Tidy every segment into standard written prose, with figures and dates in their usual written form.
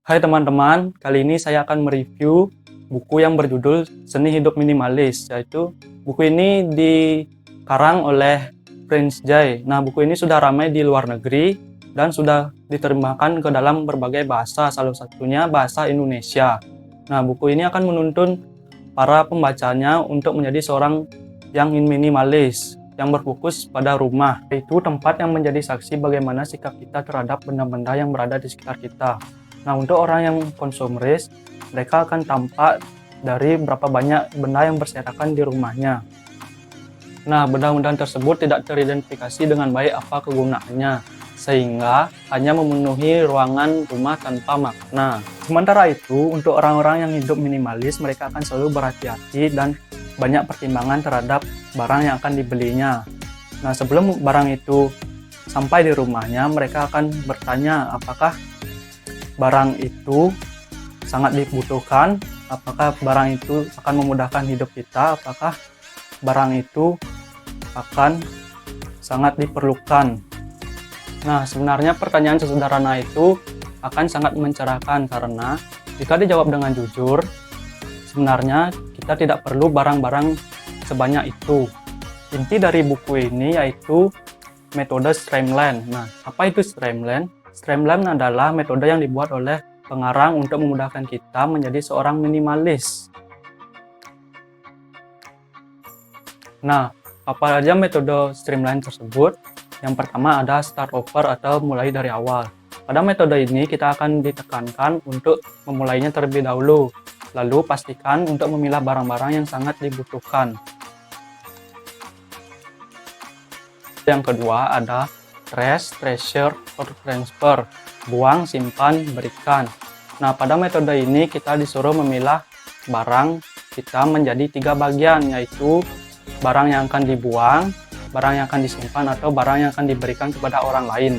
Hai teman-teman, kali ini saya akan mereview buku yang berjudul Seni Hidup Minimalis, yaitu buku ini dikarang oleh Prince Jay. Nah, buku ini sudah ramai di luar negeri dan sudah diterjemahkan ke dalam berbagai bahasa, salah satunya bahasa Indonesia. Nah, buku ini akan menuntun para pembacanya untuk menjadi seorang yang minimalis, yang berfokus pada rumah, yaitu tempat yang menjadi saksi bagaimana sikap kita terhadap benda-benda yang berada di sekitar kita. Nah, untuk orang yang konsumeris, mereka akan tampak dari berapa banyak benda yang berserakan di rumahnya. Nah, benda-benda tersebut tidak teridentifikasi dengan baik apa kegunaannya, sehingga hanya memenuhi ruangan rumah tanpa makna. Sementara itu, untuk orang-orang yang hidup minimalis, mereka akan selalu berhati-hati dan banyak pertimbangan terhadap barang yang akan dibelinya. Nah, sebelum barang itu sampai di rumahnya, mereka akan bertanya apakah barang itu sangat dibutuhkan, apakah barang itu akan memudahkan hidup kita, apakah barang itu akan sangat diperlukan. Nah, sebenarnya pertanyaan sesederhana itu akan sangat mencerahkan karena jika dijawab dengan jujur, sebenarnya kita tidak perlu barang-barang sebanyak itu. Inti dari buku ini yaitu metode Streamline. Nah, apa itu Streamline? Streamline adalah metode yang dibuat oleh pengarang untuk memudahkan kita menjadi seorang minimalis. Nah, apa saja metode Streamline tersebut? Yang pertama ada start over atau mulai dari awal. Pada metode ini kita akan ditekankan untuk memulainya terlebih dahulu. Lalu pastikan untuk memilah barang-barang yang sangat dibutuhkan. Yang kedua ada trash, treasure, or transfer. Buang, simpan, berikan. Nah, pada metode ini kita disuruh memilah barang kita menjadi 3 bagian, yaitu barang yang akan dibuang, barang yang akan disimpan, atau barang yang akan diberikan kepada orang lain.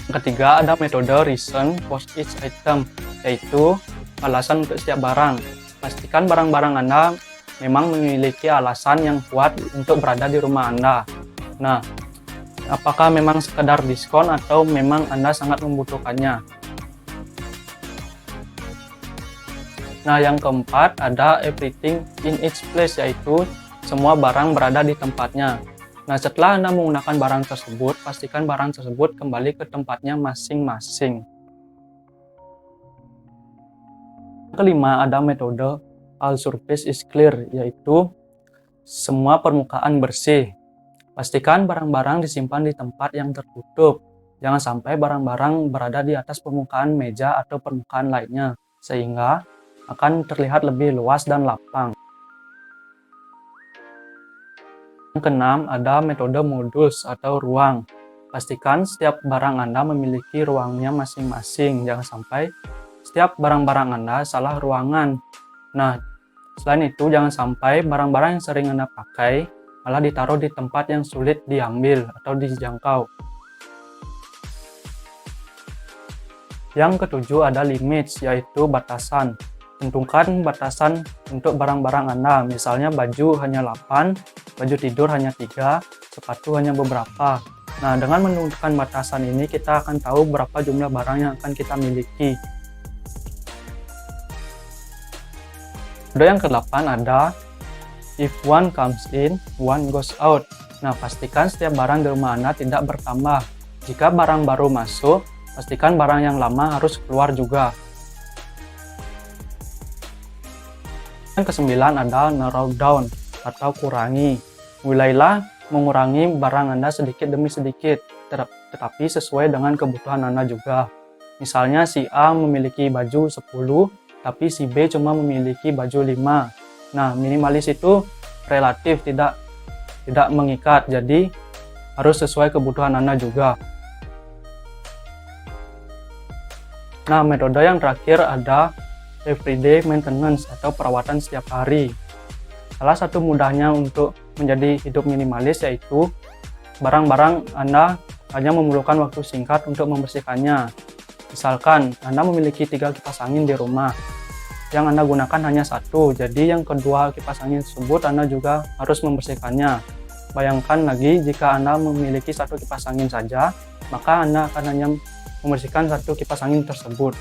Yang ketiga ada metode reason for each item, yaitu alasan untuk setiap barang. Pastikan barang-barang Anda memang memiliki alasan yang kuat untuk berada di rumah Anda. Nah, apakah memang sekedar diskon atau memang Anda sangat membutuhkannya? Nah, yang keempat ada everything in its place, yaitu semua barang berada di tempatnya. Nah, setelah Anda menggunakan barang tersebut, pastikan barang tersebut kembali ke tempatnya masing-masing. Kelima ada metode all surface is clear, yaitu semua permukaan bersih. Pastikan barang-barang disimpan di tempat yang tertutup. Jangan sampai barang-barang berada di atas permukaan meja atau permukaan lainnya, sehingga akan terlihat lebih luas dan lapang. Yang keenam ada metode modus atau ruang. Pastikan setiap barang Anda memiliki ruangnya masing-masing. Jangan sampai setiap barang-barang Anda salah ruangan. Nah, selain itu jangan sampai barang-barang yang sering Anda pakai malah ditaruh di tempat yang sulit diambil atau dijangkau. Yang ketujuh ada limits, yaitu batasan. Tentukan batasan untuk barang-barang Anda, misalnya baju hanya 8, baju tidur hanya 3, sepatu hanya beberapa. Nah, dengan menentukan batasan ini kita akan tahu berapa jumlah barang yang akan kita miliki. Yang ke-8 ada if one comes in, one goes out. Nah, pastikan setiap barang di rumah Anda tidak bertambah. Jika barang baru masuk, pastikan barang yang lama harus keluar juga. Yang ke-9 ada narrow down atau kurangi. Mulailah mengurangi barang Anda sedikit demi sedikit, tetapi sesuai dengan kebutuhan Anda juga. Misalnya si A memiliki baju 10, tapi si B cuma memiliki baju 5. Nah, minimalis itu relatif, tidak mengikat, jadi harus sesuai kebutuhan Anda juga. Nah, metode yang terakhir ada everyday maintenance atau perawatan setiap hari. Salah satu mudahnya untuk menjadi hidup minimalis yaitu barang-barang Anda hanya memerlukan waktu singkat untuk membersihkannya. Misalkan Anda memiliki 3 kipas angin di rumah, yang Anda gunakan hanya 1, jadi yang kedua kipas angin tersebut Anda juga harus membersihkannya. Bayangkan lagi jika Anda memiliki 1 kipas angin saja, maka Anda akan hanya membersihkan satu kipas angin tersebut.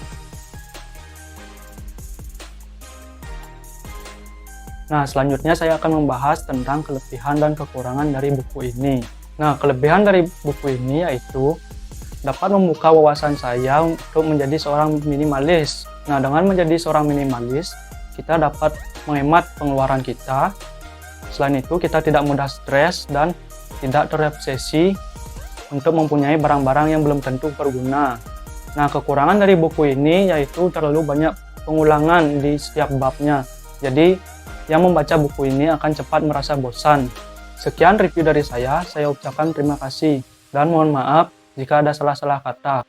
Nah, selanjutnya saya akan membahas tentang kelebihan dan kekurangan dari buku ini. Nah, kelebihan dari buku ini yaitu dapat membuka wawasan saya untuk menjadi seorang minimalis. Nah, dengan menjadi seorang minimalis, kita dapat menghemat pengeluaran kita. Selain itu, kita tidak mudah stres dan tidak terobsesi untuk mempunyai barang-barang yang belum tentu berguna. Nah, kekurangan dari buku ini yaitu terlalu banyak pengulangan di setiap babnya. Jadi, yang membaca buku ini akan cepat merasa bosan. Sekian review dari saya ucapkan terima kasih dan mohon maaf jika ada salah-salah kata.